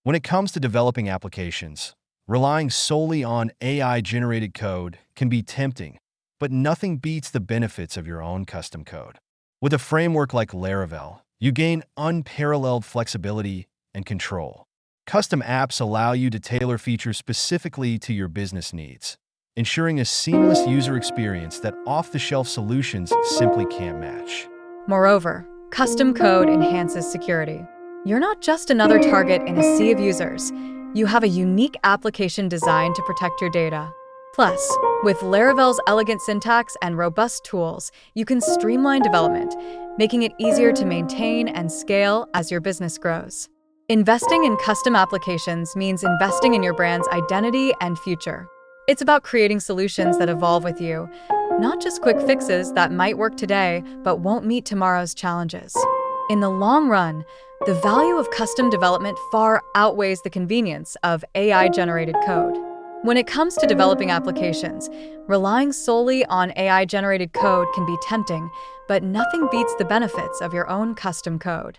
When it comes to developing applications, relying solely on AI-generated code can be tempting, but nothing beats the benefits of your own custom code. With a framework like Laravel, you gain unparalleled flexibility and control. Custom apps allow you to tailor features specifically to your business needs, ensuring a seamless user experience that off-the-shelf solutions simply can't match. Moreover, custom code enhances security. You're not just another target in a sea of users. You have a unique application designed to protect your data. Plus, with Laravel's elegant syntax and robust tools, you can streamline development, making it easier to maintain and scale as your business grows. Investing in custom applications means investing in your brand's identity and future. It's about creating solutions that evolve with you, not just quick fixes that might work today but won't meet tomorrow's challenges. In the long run, the value of custom development far outweighs the convenience of AI-generated code. When it comes to developing applications, relying solely on AI-generated code can be tempting, but nothing beats the benefits of your own custom code.